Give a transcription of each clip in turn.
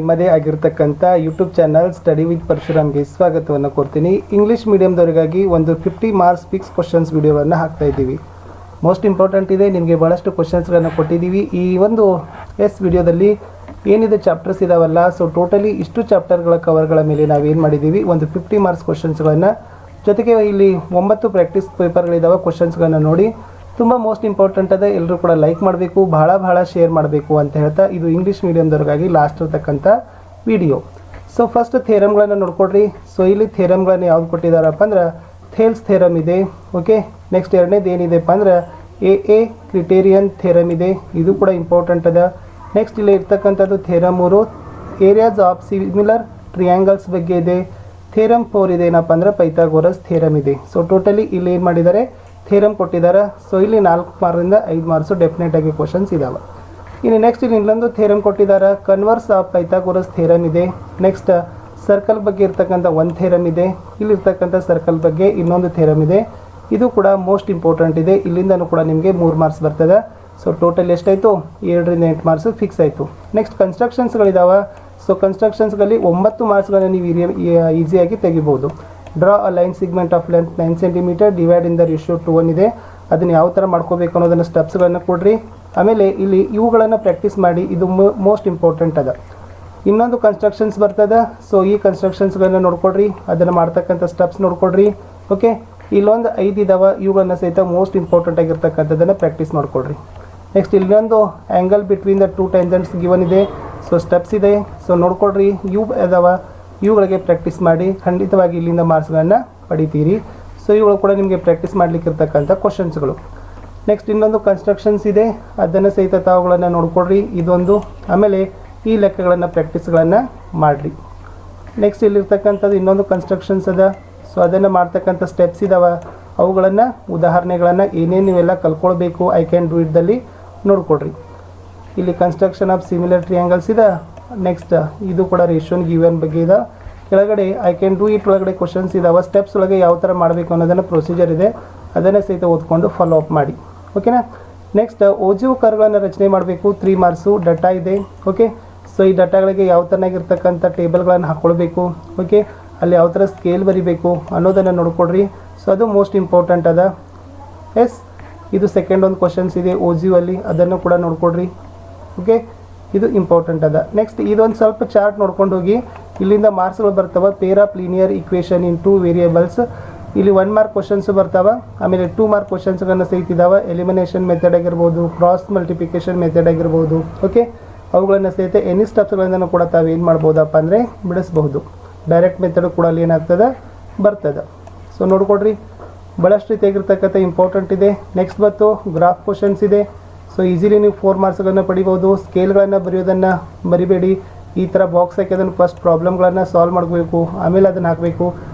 ನಿಮ್ಮದೇ ಆಗಿರ್ತಕ್ಕಂಥ YouTube channel study with ಪರಶುರಾಮ್ಗೆ ಸ್ವಾಗತವನ್ನು ಕೊಡ್ತೀನಿ. ಇಂಗ್ಲೀಷ್ ಮೀಡಿಯಮ್ದವರಿಗಾಗಿ ಒಂದು 50 ಮಾರ್ಕ್ಸ್ ಫಿಕ್ಸ್ ಕ್ವಶನ್ಸ್ ವಿಡಿಯೋವನ್ನು ಹಾಕ್ತಾ ಇದ್ದೀವಿ. ಮೋಸ್ಟ್ ಇಂಪಾರ್ಟೆಂಟ್ ಇದೆ, ನಿಮಗೆ ಭಾಳಷ್ಟು ಕ್ವಶನ್ಸ್ಗಳನ್ನು ಕೊಟ್ಟಿದ್ದೀವಿ. ಈ ಒಂದು ವಿಡಿಯೋದಲ್ಲಿ ಏನಿದೆ ಚಾಪ್ಟರ್ಸ್ ಇದಾವಲ್ಲ, ಸೊ ಟೋಟಲಿ ಇಷ್ಟು ಚಾಪ್ಟರ್ಗಳ ಕವರ್ಗಳ ಮೇಲೆ ನಾವೇನು ಮಾಡಿದ್ದೀವಿ, ಒಂದು 50 ಮಾರ್ಕ್ಸ್ ಕ್ವಶನ್ಸ್ಗಳನ್ನು ಜೊತೆಗೆ ಇಲ್ಲಿ 9 ಪ್ರಾಕ್ಟೀಸ್ ಪೇಪರ್ಗಳಿದ್ದಾವೆ. ಕ್ವಶನ್ಸ್ಗಳನ್ನು ನೋಡಿ ತುಂಬ ಮೋಸ್ಟ್ ಇಂಪಾರ್ಟೆಂಟ್ ಅದ, ಎಲ್ಲರೂ ಕೂಡ ಲೈಕ್ ಮಾಡಬೇಕು, ಬಹಳ ಶೇರ್ ಮಾಡಬೇಕು ಅಂತ ಹೇಳ್ತಾ ಇದು ಇಂಗ್ಲೀಷ್ ಮೀಡಿಯಮ್ದವ್ರಿಗಾಗಿ ಲಾಸ್ಟ್ ಇರ್ತಕ್ಕಂಥ ವಿಡಿಯೋ. ಸೊ ಫಸ್ಟ್ ಥೇರಮ್ಗಳನ್ನು ನೋಡ್ಕೊಡ್ರಿ. ಸೊ ಇಲ್ಲಿ ಥೇರಮ್ಗಳನ್ನು ಯಾವ್ದು ಕೊಟ್ಟಿದ್ದಾರಪ್ಪ ಅಂದ್ರೆ ಥೇಲ್ಸ್ ಥೇರಮ್ ಇದೆ. ಓಕೆ, ನೆಕ್ಸ್ಟ್ ಎರಡನೇದು ಏನಿದೆಪ್ಪ ಅಂದ್ರೆ ಎ ಕ್ರಿಟೇರಿಯನ್ ಥೇರಮ್ ಇದೆ, ಇದು ಕೂಡ ಇಂಪಾರ್ಟೆಂಟ್ ಅದ. ನೆಕ್ಸ್ಟ್ ಇಲ್ಲಿ ಇರ್ತಕ್ಕಂಥದ್ದು ಥೇರಮ್ 3 ಏರಿಯಾಸ್ ಆಫ್ ಸಿಮಿಲರ್ ಟ್ರಿಯಾಂಗಲ್ಸ್ ಬಗ್ಗೆ ಇದೆ. ಥೇರಮ್ 4 ಇದೆ ಏನಪ್ಪ ಅಂದ್ರೆ ಪೈಥಾಗೋರಸ್ ಥೇರಮ್ ಇದೆ. ಸೊ ಟೋಟಲಿ ಇಲ್ಲಿ ಏನು ಮಾಡಿದ್ದಾರೆ, ಥೇರಮ್ ಕೊಟ್ಟಿದ್ದಾರೆ. ಸೊ ಇಲ್ಲಿ 4 ಮಾರ್ಕ್ಸಿಂದ 5 ಮಾರ್ಕ್ಸು ಡೆಫಿನೆಟ್ ಆಗಿ ಕ್ವಶನ್ಸ್ ಇದಾವೆ. ಇನ್ನು ನೆಕ್ಸ್ಟ್ ಇಲ್ಲಿ ಇನ್ನೊಂದು ಥೇರಮ್ ಕೊಟ್ಟಿದ್ದಾರೆ, ಕನ್ವರ್ಸ್ ಆಫ್ ಪೈಥಾಗೋರಸ್ ಥೇರಮ್ ಇದೆ. ನೆಕ್ಸ್ಟ್ ಸರ್ಕಲ್ ಬಗ್ಗೆ ಇರ್ತಕ್ಕಂಥ ಒಂದು ಥೇರಮ್ ಇದೆ. ಇಲ್ಲಿರ್ತಕ್ಕಂಥ ಸರ್ಕಲ್ ಬಗ್ಗೆ ಇನ್ನೊಂದು ಥೇರಮ್ ಇದೆ, ಇದು ಕೂಡ ಮೋಸ್ಟ್ ಇಂಪಾರ್ಟೆಂಟ್ ಇದೆ. ಇಲ್ಲಿಂದನೂ ಕೂಡ ನಿಮಗೆ 3 ಮಾರ್ಕ್ಸ್ ಬರ್ತದೆ. ಸೊ ಟೋಟಲ್ ಎಷ್ಟಾಯಿತು, 7ರಿಂದ 8 ಮಾರ್ಕ್ಸು ಫಿಕ್ಸ್ ಆಯಿತು. ನೆಕ್ಸ್ಟ್ ಕನ್ಸ್ಟ್ರಕ್ಷನ್ಸ್ಗಳಿದ್ದಾವೆ. ಸೊ ಕನ್ಸ್ಟ್ರಕ್ಷನ್ಸ್ಗಳಲ್ಲಿ 9 ಮಾರ್ಕ್ಸ್ಗಳನ್ನು ನೀವು ಈಸಿಯಾಗಿ ತೆಗಿಬೋದು. Draw a line segment of length 9 centimetre divide in the ratio 2:1 ಇದೆ. ಅದನ್ನು ಯಾವ ಥರ ಮಾಡ್ಕೋಬೇಕು ಅನ್ನೋದನ್ನು ಸ್ಟೆಪ್ಸ್ಗಳನ್ನು ಕೊಡ್ರಿ. ಆಮೇಲೆ ಇಲ್ಲಿ ಇವುಗಳನ್ನು ಪ್ರಾಕ್ಟೀಸ್ ಮಾಡಿ, ಇದು ಮೋಸ್ಟ್ ಇಂಪಾರ್ಟೆಂಟ್ ಅದ. ಇನ್ನೊಂದು ಕನ್ಸ್ಟ್ರಕ್ಷನ್ಸ್ ಬರ್ತದೆ. ಸೊ ಈ ಕನ್ಸ್ಟ್ರಕ್ಷನ್ಸ್ಗಳನ್ನು ನೋಡ್ಕೊಡ್ರಿ, ಅದನ್ನು ಮಾಡ್ತಕ್ಕಂಥ ಸ್ಟೆಪ್ಸ್ ನೋಡ್ಕೊಡ್ರಿ. ಓಕೆ, ಇಲ್ಲೊಂದು 5 ಇದಾವೆ, ಇವುಗಳನ್ನ ಸಹಿತ ಮೋಸ್ಟ್ ಇಂಪಾರ್ಟೆಂಟ್ ಆಗಿರ್ತಕ್ಕಂಥದ್ದನ್ನು ಪ್ರಾಕ್ಟೀಸ್ ಮಾಡ್ಕೊಡ್ರಿ. ನೆಕ್ಸ್ಟ್ ಇಲ್ಲೊಂದು angle between the 2 tangents given ಇದೆ. ಸೊ ಸ್ಟೆಪ್ಸ್ ಇದೆ, ಸೊ ನೋಡ್ಕೊಡ್ರಿ. ಇವು ಅದಾವ, ಇವುಗಳಿಗೆ ಪ್ರಾಕ್ಟೀಸ್ ಮಾಡಿ ಖಂಡಿತವಾಗಿ ಇಲ್ಲಿಂದ ಮಾರ್ಕ್ಸ್ಗಳನ್ನು ಪಡಿತೀರಿ. ಸೊ ಇವುಗಳು ಕೂಡ ನಿಮಗೆ ಪ್ರಾಕ್ಟೀಸ್ ಮಾಡಲಿಕ್ಕಿರ್ತಕ್ಕಂಥ ಕ್ವಶನ್ಸ್ಗಳು. ನೆಕ್ಸ್ಟ್ ಇನ್ನೊಂದು ಕನ್ಸ್ಟ್ರಕ್ಷನ್ಸ್ ಇದೆ, ಅದನ್ನು ಸಹಿತ ತಾವುಗಳನ್ನು ನೋಡ್ಕೊಡ್ರಿ. ಇದೊಂದು, ಆಮೇಲೆ ಈ ಲೆಕ್ಕಗಳನ್ನು ಪ್ರಾಕ್ಟೀಸ್ಗಳನ್ನು ಮಾಡಿರಿ. ನೆಕ್ಸ್ಟ್ ಇಲ್ಲಿರ್ತಕ್ಕಂಥದ್ದು ಇನ್ನೊಂದು ಕನ್ಸ್ಟ್ರಕ್ಷನ್ಸ್ ಅದ. ಸೊ ಅದನ್ನು ಮಾಡ್ತಕ್ಕಂಥ ಸ್ಟೆಪ್ಸ್ ಇದಾವೆ, ಅವುಗಳನ್ನು ಉದಾಹರಣೆಗಳನ್ನು ಏನೇನು ನೀವೆಲ್ಲ ಕಲ್ಕೊಳ್ಬೇಕು ಐ ಕ್ಯಾನ್ ಡೂ ಇಟ್ದಲ್ಲಿ ನೋಡ್ಕೊಡ್ರಿ. ಇಲ್ಲಿ ಕನ್ಸ್ಟ್ರಕ್ಷನ್ ಆಫ್ ಸಿಮಿಲರ್ ಟ್ರಿಯಾಂಗಲ್ಸ್ ಇದೆ. ನೆಕ್ಸ್ಟ್ ಇದು ಕೂಡ ರೇಷಿಯೋನ್ ಗಿವನ್ ಬಗ್ಗೆ ಇದೆ. ಕೆಳಗಡೆ ಐ ಕ್ಯಾನ್ ಡೂ ಇಟ್ ಒಳಗಡೆ ಕ್ವಶನ್ಸ್ ಇದಾವೆ. ಸ್ಟೆಪ್ಸ್ ಒಳಗೆ ಯಾವ ಥರ ಮಾಡಬೇಕು ಅನ್ನೋದನ್ನು ಪ್ರೊಸೀಜರ್ ಇದೆ, ಅದನ್ನೇ ಸಹಿತ ಓದ್ಕೊಂಡು ಫಾಲೋ ಅಪ್ ಮಾಡಿ. ಓಕೆನಾ. ನೆಕ್ಸ್ಟ್ ಓಜಿವ್ ಕರ್ಗಳನ್ನು ರಚನೆ ಮಾಡಬೇಕು, 3 ಮಾರ್ಕ್ಸು. ಡಾಟಾ ಇದೆ. ಓಕೆ, ಸೊ ಈ ಡಾಟಾಗಳಿಗೆ ಯಾವ ಥರನಾಗಿರ್ತಕ್ಕಂಥ ಟೇಬಲ್ಗಳನ್ನು ಹಾಕ್ಕೊಳ್ಬೇಕು, ಓಕೆ, ಅಲ್ಲಿ ಯಾವ ಥರ ಸ್ಕೇಲ್ ಬರಿಬೇಕು ಅನ್ನೋದನ್ನು ನೋಡ್ಕೊಡ್ರಿ. ಸೊ ಅದು ಮೋಸ್ಟ್ ಇಂಪಾರ್ಟೆಂಟ್ ಅದ. ಎಸ್, ಇದು ಸೆಕೆಂಡ್ ಒಂದು ಕ್ವಶನ್ಸ್ ಇದೆ ಓಜಿವ್ ಅಲ್ಲಿ, ಅದನ್ನು ಕೂಡ ನೋಡ್ಕೊಡ್ರಿ. ಓಕೆ, ಇದು ಇಂಪಾರ್ಟೆಂಟ್ ಅದ. ನೆಕ್ಸ್ಟ್ ಇದೊಂದು ಸ್ವಲ್ಪ ಚಾರ್ಟ್ ನೋಡ್ಕೊಂಡು ಹೋಗಿ, ಇಲ್ಲಿಂದ ಮಾರ್ಕ್ಸ್ಗಳು ಬರ್ತವೆ. Pair of linear equation in 2 variables, ಇಲ್ಲಿ 1 ಮಾರ್ಕ್ ಕ್ವಶನ್ಸು ಬರ್ತಾವೆ. ಆಮೇಲೆ 2 ಮಾರ್ಕ್ ಕ್ವಶನ್ಸ್ಗಳನ್ನು ಸಹಿತ ಇದಾವೆ. ಎಲಿಮಿನೇಷನ್ ಮೆಥಡ್ ಆಗಿರ್ಬೋದು, ಕ್ರಾಸ್ ಮಲ್ಟಿಪ್ಲಿಕೇಶನ್ ಮೆಥಡ್ ಆಗಿರ್ಬೋದು. ಓಕೆ, ಅವುಗಳನ್ನು ಸಹಿತ ಎನಿ ಸ್ಟೆಪ್ಸ್ಗಳನ್ನು ಕೂಡ ತಾವು ಏನು ಮಾಡ್ಬೋದಪ್ಪ ಅಂದರೆ ಬಿಡಿಸ್ಬಹುದು. ಡೈರೆಕ್ಟ್ ಮೆಥಡ್ ಕೂಡ ಅಲ್ಲಿ ಏನಾಗ್ತದೆ, ಬರ್ತದೆ. ಸೊ ನೋಡ್ಕೊಡ್ರಿ, ಭಾಳಷ್ಟು ರೀತಿಯಾಗಿರ್ತಕ್ಕಂಥ ಇಂಪಾರ್ಟೆಂಟ್ ಇದೆ. ನೆಕ್ಸ್ಟ್ ಬಂತು ಗ್ರಾಫ್ ಕ್ವಶನ್ಸ್ ಇದೆ. ಸೊ ಈಸಿಲಿ ನೀವು 4 ಮಾರ್ಕ್ಸ್ಗಳನ್ನು ಪಡಿಬೋದು. ಸ್ಕೇಲ್ಗಳನ್ನು ಬರೆಯೋದನ್ನು ಮರಿಬೇಡಿ. ಈ ಥರ ಬಾಕ್ಸ್ ಹಾಕಿ ಅದನ್ನು ಫಸ್ಟ್ ಪ್ರಾಬ್ಲಮ್ಗಳನ್ನು ಸಾಲ್ವ್ ಮಾಡಬೇಕು, ಆಮೇಲೆ ಅದನ್ನು ಹಾಕಬೇಕು.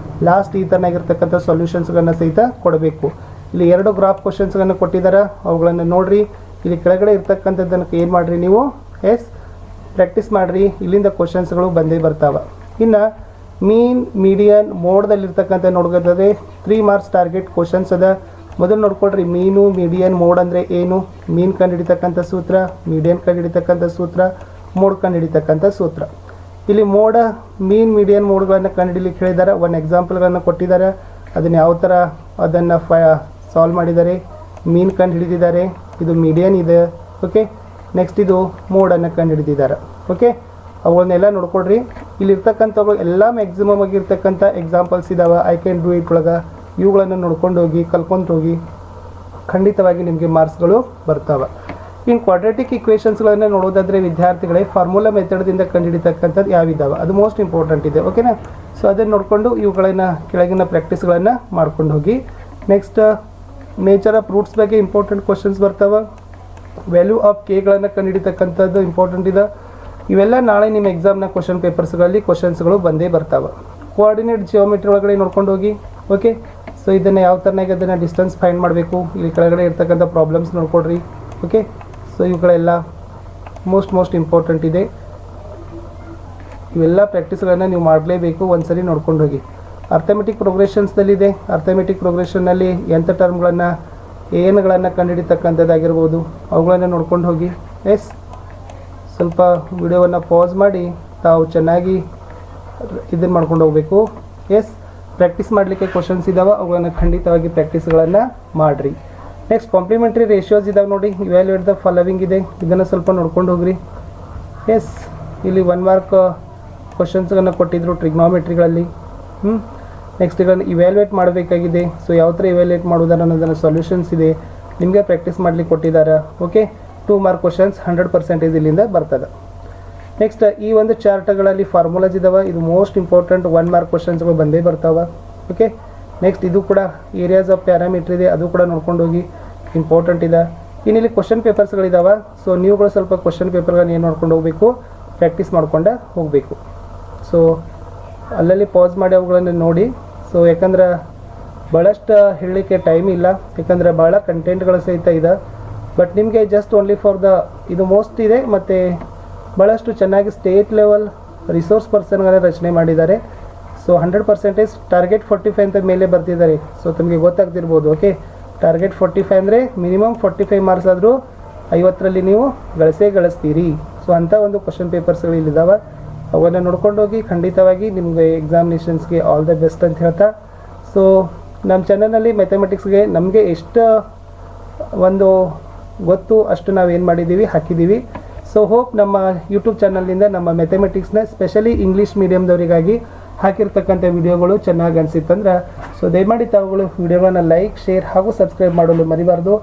ಲಾಸ್ಟ್ ಈ ಥರನಾಗಿರ್ತಕ್ಕಂಥ ಸೊಲ್ಯೂಷನ್ಸ್ಗಳನ್ನು ಸಹಿತ ಕೊಡಬೇಕು. ಇಲ್ಲಿ 2 ಗ್ರಾಫ್ ಕ್ವಶನ್ಸ್ಗಳನ್ನು ಕೊಟ್ಟಿದ್ದಾರೆ, ಅವುಗಳನ್ನು ನೋಡಿರಿ. ಇಲ್ಲಿ ಕೆಳಗಡೆ ಇರ್ತಕ್ಕಂಥದ್ದನ್ನು ಏನು ಮಾಡಿರಿ ನೀವು, ಪ್ರಾಕ್ಟೀಸ್ ಮಾಡಿರಿ. ಇಲ್ಲಿಂದ ಕ್ವಶನ್ಸ್ಗಳು ಬಂದೇ ಬರ್ತಾವೆ. ಇನ್ನು ಮೀನ್ ಮೀಡಿಯನ್ ಮೋಡ್ದಲ್ಲಿರ್ತಕ್ಕಂಥ ನೋಡ್ಕೋದ್ರೆ 3 ಮಾರ್ಕ್ಸ್ ಟಾರ್ಗೆಟ್ ಕ್ವಶನ್ಸ್ ಅದ. ಮೊದಲು ನೋಡ್ಕೊಳ್ರಿ, ಮೀನು ಮೀಡಿಯನ್ ಮೋಡ್ ಅಂದರೆ ಏನು, ಮೀನ್ ಕಂಡುಹಿಡಿತಕ್ಕಂಥ ಸೂತ್ರ, ಮೀಡಿಯನ್ ಕಂಡುಹಿಡಿತಕ್ಕಂಥ ಸೂತ್ರ, ಮೋಡ್ ಕಂಡುಹಿಡಿತಕ್ಕಂಥ ಸೂತ್ರ. ಇಲ್ಲಿ ಮೀನ್ ಮೀಡಿಯನ್ ಮೋಡ್ಗಳನ್ನು ಕಂಡುಹಿಡಿಲಿಕ್ಕೆ ಹೇಳಿದ್ದಾರೆ. ಒಂದು ಎಕ್ಸಾಂಪಲ್ಗಳನ್ನು ಕೊಟ್ಟಿದ್ದಾರೆ, ಅದನ್ನು ಯಾವ ಥರ ಅದನ್ನು ಸಾಲ್ವ್ ಮಾಡಿದ್ದಾರೆ. ಮೀನ್ ಕಂಡುಹಿಡಿದಿದ್ದಾರೆ, ಇದು ಮೀಡಿಯನ್ ಇದೆ. ಓಕೆ, ನೆಕ್ಸ್ಟ್ ಇದು ಮೋಡನ್ನು ಕಂಡುಹಿಡಿದಿದ್ದಾರೆ. ಓಕೆ, ಅವುಗಳನ್ನೆಲ್ಲ ನೋಡ್ಕೊಡ್ರಿ. ಇಲ್ಲಿರ್ತಕ್ಕಂಥವು ಎಲ್ಲ ಮ್ಯಾಕ್ಸಿಮಮ್ ಆಗಿರ್ತಕ್ಕಂಥ ಎಕ್ಸಾಂಪಲ್ಸ್ ಇದ್ದಾವೆ ಐ ಕ್ಯಾನ್ ಡೂ ಇಟ್ ಒಳಗೆ. ಇವುಗಳನ್ನು ನೋಡ್ಕೊಂಡು ಹೋಗಿ, ಕಲ್ಕೊಂಡು ಹೋಗಿ, ಖಂಡಿತವಾಗಿ ನಿಮಗೆ ಮಾರ್ಕ್ಸ್ಗಳು ಬರ್ತಾವೆ. ಇನ್ನು ಕ್ವಾಡ್ರಾಟಿಕ್ ಇಕ್ವೇಷನ್ಸ್ಗಳನ್ನು ನೋಡೋದಾದರೆ ವಿದ್ಯಾರ್ಥಿಗಳೇ, ಫಾರ್ಮುಲಾ ಮೆಥಡ್ದಿಂದ ಕಂಡುಹಿಡಿತಕ್ಕಂಥದ್ದು ಯಾವಿದ್ದಾವೆ, ಅದು ಮೋಸ್ಟ್ ಇಂಪಾರ್ಟೆಂಟ್ ಇದೆ. ಓಕೆನಾ. ಸೊ ಅದನ್ನು ನೋಡಿಕೊಂಡು ಇವುಗಳನ್ನು ಕೆಳಗಿನ ಪ್ರಾಕ್ಟೀಸ್ಗಳನ್ನು ಮಾಡ್ಕೊಂಡು ಹೋಗಿ. ನೆಕ್ಸ್ಟ್ ನೇಚರ್ ಆಫ್ ರೂಟ್ಸ್ ಬಗ್ಗೆ ಇಂಪಾರ್ಟೆಂಟ್ ಕ್ವಶನ್ಸ್ ಬರ್ತಾವೆ. ವ್ಯಾಲ್ಯೂ ಆಫ್ ಕೆಗಳನ್ನು ಕಂಡುಹಿಡಿತಕ್ಕಂಥದ್ದು ಇಂಪಾರ್ಟೆಂಟ್ ಇದೆ. ಇವೆಲ್ಲ ನಾಳೆ ನಿಮ್ಮ ಎಕ್ಸಾಮ್ನ ಕ್ವಶನ್ ಪೇಪರ್ಸ್ಗಳಲ್ಲಿ ಕ್ವಶನ್ಸ್ಗಳು ಬಂದೇ ಬರ್ತಾವೆ. ಕೋಆರ್ಡಿನೇಟ್ ಜಿಯೋಮೆಟ್ರಿ ಒಳಗಡೆ ನೋಡ್ಕೊಂಡು ಹೋಗಿ. ಓಕೆ, ಸೊ ಇದನ್ನು ಯಾವ ಥರನಾಗಿ ಅದನ್ನು ಡಿಸ್ಟೆನ್ಸ್ ಫೈಂಡ್ ಮಾಡಬೇಕು, ಇಲ್ಲಿ ಕೆಳಗಡೆ ಇರ್ತಕ್ಕಂಥ ಪ್ರಾಬ್ಲಮ್ಸ್ ನೋಡ್ಕೊಡ್ರಿ. ಓಕೆ, ಸೊ ಇವುಗಳೆಲ್ಲ ಮೋಸ್ಟ್ ಇಂಪಾರ್ಟೆಂಟ್ ಇದೆ. ಇವೆಲ್ಲ ಪ್ರಾಕ್ಟೀಸ್ಗಳನ್ನು ನೀವು ಮಾಡಲೇಬೇಕು, ಒಂದ್ಸರಿ ನೋಡ್ಕೊಂಡು ಹೋಗಿ. ಅರ್ಥಮೆಟಿಕ್ ಪ್ರೋಗ್ರೆಷನ್ಸ್ದಲ್ಲಿದೆ. ಅರ್ಥಮೆಟಿಕ್ ಪ್ರೋಗ್ರೆಷನ್ನಲ್ಲಿ ಎಂಥ ಟರ್ಮ್ಗಳನ್ನು ಏನ್ಗಳನ್ನು ಕಂಡುಹಿಡಿತಕ್ಕಂಥದ್ದಾಗಿರ್ಬೋದು, ಅವುಗಳನ್ನು ನೋಡ್ಕೊಂಡು ಹೋಗಿ. ಎಸ್, ಸ್ವಲ್ಪ ವಿಡಿಯೋವನ್ನು ಪಾಸ್ ಮಾಡಿ ತಾವು ಚೆನ್ನಾಗಿ ಇದನ್ನು ಮಾಡ್ಕೊಂಡು ಹೋಗಬೇಕು. ಎಸ್, ಪ್ರಾಕ್ಟೀಸ್ ಮಾಡಲಿಕ್ಕೆ ಕ್ವಶನ್ಸ್ ಇದ್ದಾವೆ, ಅವುಗಳನ್ನು ಖಂಡಿತವಾಗಿ ಪ್ರಾಕ್ಟೀಸ್ಗಳನ್ನು ಮಾಡಿರಿ. ನೆಕ್ಸ್ಟ್ ಕಾಂಪ್ಲಿಮೆಂಟ್ರಿ ರೇಷಿಯೋಸ್ ಇದಾವೆ ನೋಡಿ, ಇವ್ಯಾಲ್ಯೂಯೇಟ್ ದ ಫಾಲೋವಿಂಗ್ ಇದೆ, ಇದನ್ನು ಸ್ವಲ್ಪ ನೋಡ್ಕೊಂಡು ಹೋಗ್ರಿ. ಎಸ್, ಇಲ್ಲಿ 1 ಮಾರ್ಕ್ ಕ್ವಶನ್ಸ್ಗಳನ್ನು ಕೊಟ್ಟಿದ್ರು ಟ್ರಿಗ್ನಾಮೆಟ್ರಿಗಳಲ್ಲಿ. ನೆಕ್ಸ್ಟ್ ಇದನ್ನು ಇವ್ಯಾಲ್ಯೂಯೇಟ್ ಮಾಡಬೇಕಾಗಿದೆ. ಸೊ ಯಾವ ಥರ ಇವ್ಯಾಲ್ಯೂಯೇಟ್ ಮಾಡೋದಾರ ಅನ್ನೋದನ್ನು ಸೊಲ್ಯೂಷನ್ಸ್ ಇದೆ, ನಿಮಗೆ ಪ್ರಾಕ್ಟೀಸ್ ಮಾಡಲಿಕ್ಕೆ ಕೊಟ್ಟಿದ್ದಾರೆ. ಓಕೆ, 2 ಮಾರ್ಕ್ ಕ್ವಶನ್ಸ್ 100% ಇಲ್ಲಿಂದ ಬರ್ತದೆ. ನೆಕ್ಸ್ಟ್ ಈ ಒಂದು ಚಾರ್ಟ್ಗಳಲ್ಲಿ ಫಾರ್ಮುಲಾಸ್ ಇದಾವೆ, ಇದು ಮೋಸ್ಟ್ ಇಂಪಾರ್ಟೆಂಟ್ 1 ಮಾರ್ಕ್ ಕ್ವಶನ್ಸ್ಗಳು ಬಂದೇ ಬರ್ತಾವೆ. ಓಕೆ, ನೆಕ್ಸ್ಟ್ ಇದು ಕೂಡ ಏರಿಯಾಸ್ ಆಫ್ ಪ್ಯಾರಾಮೀಟರ್ ಇದೆ, ಅದು ಕೂಡ ನೋಡ್ಕೊಂಡು ಹೋಗಿ, ಇಂಪಾರ್ಟೆಂಟ್ ಇದೆ. ಇನ್ನಿಲ್ಲಿ ಕ್ವಶನ್ ಪೇಪರ್ಸ್ಗಳಿದ್ದಾವೆ. ಸೊ ನೀವುಗಳು ಸ್ವಲ್ಪ ಕ್ವಶನ್ ಪೇಪರ್ಗಳನ್ನ ಏನು ನೋಡ್ಕೊಂಡು ಹೋಗಬೇಕು, ಪ್ರಾಕ್ಟೀಸ್ ಮಾಡ್ಕೊಂಡು ಹೋಗಬೇಕು. ಸೊ ಅಲ್ಲಲ್ಲಿ ಪಾಸ್ ಮಾಡಿ ಅವುಗಳನ್ನು ನೋಡಿ. ಸೊ ಯಾಕಂದ್ರೆ ಭಾಳಷ್ಟು ಹೇಳಲಿಕ್ಕೆ ಟೈಮ್ ಇಲ್ಲ, ಯಾಕಂದರೆ ಭಾಳ ಕಂಟೆಂಟ್ಗಳು ಸಹಿತ ಇದೆ. ಬಟ್ ನಿಮಗೆ ಜಸ್ಟ್ ಓನ್ಲಿ ಫಾರ್ ದ ಇದು ಮೋಸ್ಟ್ ಇದೆ, ಮತ್ತು ಭಾಳಷ್ಟು ಚೆನ್ನಾಗಿ ಸ್ಟೇಟ್ ಲೆವೆಲ್ ರಿಸೋರ್ಸ್ ಪರ್ಸನ್ಗಳನ್ನ ರಚನೆ ಮಾಡಿದ್ದಾರೆ. ಸೊ 100% ಟಾರ್ಗೆಟ್ 45 ಅಂತ ಮೇಲೆ ಬರ್ತಿದ್ದಾರೆ. ಸೊ ತಮಗೆ ಗೊತ್ತಾಗ್ತಿರ್ಬೋದು. ಓಕೆ, ಟಾರ್ಗೆಟ್ 45 ಅಂದರೆ ಮಿನಿಮಮ್ 45 ಮಾರ್ಕ್ಸ್ ಆದರೂ 50ರಲ್ಲಿ ನೀವು ಗಳಿಸ್ತೀರಿ. ಸೊ ಅಂಥ ಒಂದು ಕ್ವಶನ್ ಪೇಪರ್ಸ್ಗಳು ಇಲ್ಲಿದ್ದಾವೆ, ಅವನ್ನು ನೋಡ್ಕೊಂಡು ಹೋಗಿ. ಖಂಡಿತವಾಗಿ ನಿಮಗೆ ಎಕ್ಸಾಮಿನೇಷನ್ಸ್ಗೆ ಆಲ್ ದ ಬೆಸ್ಟ್ ಅಂತ ಹೇಳ್ತಾ, ಸೊ ನಮ್ಮ ಚಾನಲ್ನಲ್ಲಿ ಮ್ಯಾಥಮೆಟಿಕ್ಸ್ಗೆ ನಮಗೆ ಎಷ್ಟು ಒಂದು ಗೊತ್ತು ಅಷ್ಟು ನಾವೇನು ಮಾಡಿದ್ದೀವಿ, ಹಾಕಿದ್ದೀವಿ. ಸೊ ಹೋಪ್ ನಮ್ಮ ಯೂಟ್ಯೂಬ್ ಚಾನಲ್ನಿಂದ ನಮ್ಮ ಮ್ಯಾಥಮೆಟಿಕ್ಸ್ನ ಸ್ಪೆಷಲಿ ಇಂಗ್ಲೀಷ್ ಮೀಡಿಯಮ್ದವರಿಗಾಗಿ ಹಾಕಿರ್ತಕ್ಕಂಥ ವಿಡಿಯೋಗಳು ಚೆನ್ನಾಗಿ ಅನಿಸಿತ್ತಂದ್ರೆ ಸೊ ದಯಮಾಡಿ ತಾವುಗಳು ವಿಡಿಯೋಗಳನ್ನು ಲೈಕ್, ಶೇರ್ ಹಾಗೂ ಸಬ್ಸ್ಕ್ರೈಬ್ ಮಾಡಲು ಮರಿಬಾರ್ದು.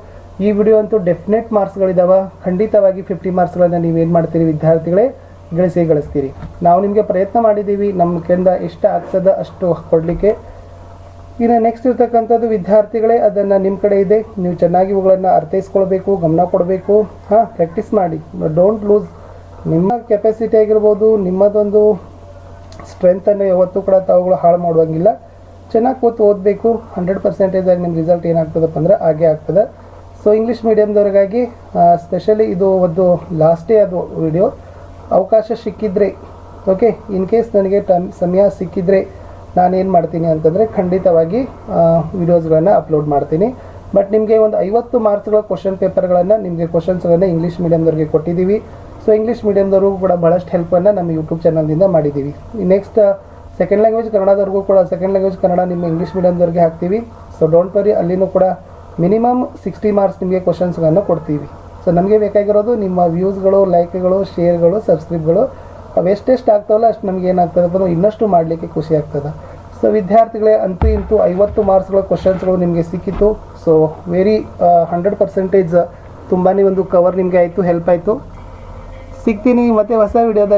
ಈ ವಿಡಿಯೋ ಅಂತೂ ಡೆಫಿನೆಟ್ ಮಾರ್ಕ್ಸ್ಗಳಿದ್ದಾವೆ. ಖಂಡಿತವಾಗಿ 50 ಮಾರ್ಕ್ಸ್ಗಳನ್ನು ನೀವೇನು ಮಾಡ್ತೀರಿ ವಿದ್ಯಾರ್ಥಿಗಳೇ, ಗಳಿಸ್ತೀರಿ. ನಾವು ನಿಮಗೆ ಪ್ರಯತ್ನ ಮಾಡಿದ್ದೀವಿ, ನಮ್ಮ ಕಡೆಯಿಂದ ಎಷ್ಟು ಆಗ್ತದೆ ಅಷ್ಟು ಕೊಡಲಿಕ್ಕೆ. ಇನ್ನು ನೆಕ್ಸ್ಟ್ ಇರ್ತಕ್ಕಂಥದ್ದು ವಿದ್ಯಾರ್ಥಿಗಳೇ, ಅದನ್ನು ನಿಮ್ಮ ಕಡೆ ಇದೆ, ನೀವು ಚೆನ್ನಾಗಿ ಇವುಗಳನ್ನು ಅರ್ಥೈಸ್ಕೊಳ್ಬೇಕು, ಗಮನ ಕೊಡಬೇಕು. ಪ್ರಾಕ್ಟೀಸ್ ಮಾಡಿ, ಡೋಂಟ್ ಲೂಸ್. ನಿಮ್ಮ ಕೆಪಾಸಿಟಿ ಆಗಿರ್ಬೋದು, ನಿಮ್ಮದೊಂದು ಸ್ಟ್ರೆಂತನ್ನು ಯಾವತ್ತೂ ಕೂಡ ತಾವುಗಳು ಹಾಳು ಮಾಡುವಂಗಿಲ್ಲ. ಚೆನ್ನಾಗಿ ಕೂತು ಓದಬೇಕು. 100% ಆಗಿ ನಿಮ್ಮ ರಿಸಲ್ಟ್ ಏನಾಗ್ತದಪ್ಪ ಅಂದ್ರೆ ಹಾಗೆ ಆಗ್ತದೆ. ಸೊ ಇಂಗ್ಲೀಷ್ ಮೀಡಿಯಮ್ದವ್ರಿಗಾಗಿ ಸ್ಪೆಷಲಿ ಇದು ಒಂದು ಲಾಸ್ಟೇ ಅದು ವಿಡಿಯೋ. ಅವಕಾಶ ಸಿಕ್ಕಿದ್ರೆ, ಓಕೆ, ಇನ್ ಕೇಸ್ ನನಗೆ ಸಮಯ ಸಿಕ್ಕಿದ್ರೆ ನಾನೇನು ಮಾಡ್ತೀನಿ ಅಂತಂದರೆ ಖಂಡಿತವಾಗಿ ವಿಡಿಯೋಸ್ಗಳನ್ನು ಅಪ್ಲೋಡ್ ಮಾಡ್ತೀನಿ. ಬಟ್ ನಿಮಗೆ ಒಂದು 50 ಮಾರ್ಕ್ಸ್ಗಳ ಕ್ವಶನ್ ಪೇಪರ್ಗಳನ್ನು ನಿಮಗೆ ಕ್ವಶನ್ಸ್ಗಳನ್ನು ಇಂಗ್ಲೀಷ್ ಮೀಡಿಯಮ್ದವ್ರಿಗೆ ಕೊಟ್ಟಿದ್ದೀವಿ. ಸೊ ಇಂಗ್ಲೀಷ್ ಮೀಡಿಯಮ್ದವ್ರಿಗೂ ಕೂಡ ಭಾಳಷ್ಟು ಹೆಲ್ಪನ್ನು ನಮ್ಮ ಯೂಟ್ಯೂಬ್ ಚಾನಲ್ನಿಂದ ಮಾಡಿದ್ದೀವಿ. ನೆಕ್ಸ್ಟ್ ಸೆಕೆಂಡ್ ಲ್ಯಾಂಗ್ವೇಜ್ ಕನ್ನಡದವ್ರಿಗೂ ಕೂಡ ಸೆಕೆಂಡ್ ಲ್ಯಾಂಗ್ವೇಜ್ ಕನ್ನಡ ನಿಮ್ಮ ಇಂಗ್ಲೀಷ್ ಮೀಡಿಯಮ್ದವ್ರಿಗೆ ಹಾಕ್ತೀವಿ. ಸೊ ಡೋಂಟ್ ವರಿ, ಅಲ್ಲಿನೂ ಕೂಡ ಮಿನಿಮಮ್ 60 ಮಾರ್ಕ್ಸ್ ನಿಮಗೆ ಕ್ವಶನ್ಸ್ಗಳನ್ನು ಕೊಡ್ತೀವಿ. ಸೊ ನಮಗೆ ಬೇಕಾಗಿರೋದು ನಿಮ್ಮ ವ್ಯೂಸ್ಗಳು, ಲೈಕ್ಗಳು, ಶೇರ್ಗಳು, ಸಬ್ಸ್ಕ್ರೈಬ್ಗಳು. ಅವೆಷ್ಟೆಷ್ಟು ಆಗ್ತಾವಲ್ಲ ಅಷ್ಟು ನಮ್ಗೆ ಏನಾಗ್ತದಪ್ಪ ಅಂದ್ರೆ ಇನ್ನಷ್ಟು ಮಾಡಲಿಕ್ಕೆ ಖುಷಿ ಆಗ್ತದೆ. ಸೊ ವಿದ್ಯಾರ್ಥಿಗಳೇ, ಅಂತೂ ಇಂತೂ 50 ಮಾರ್ಕ್ಸ್ಗಳ ಕ್ವಶನ್ಸ್ಗಳು ನಿಮಗೆ ಸಿಕ್ಕಿತ್ತು. ಸೊ ವೆರಿ 100% ತುಂಬಾ ಒಂದು ಕವರ್ ನಿಮಗೆ ಆಯಿತು, ಹೆಲ್ಪ್ ಆಯಿತು. ಸಿಗ್ತೀನಿ ಮತ್ತೆ ಹೊಸ ವಿಡಿಯೋದಲ್ಲಿ.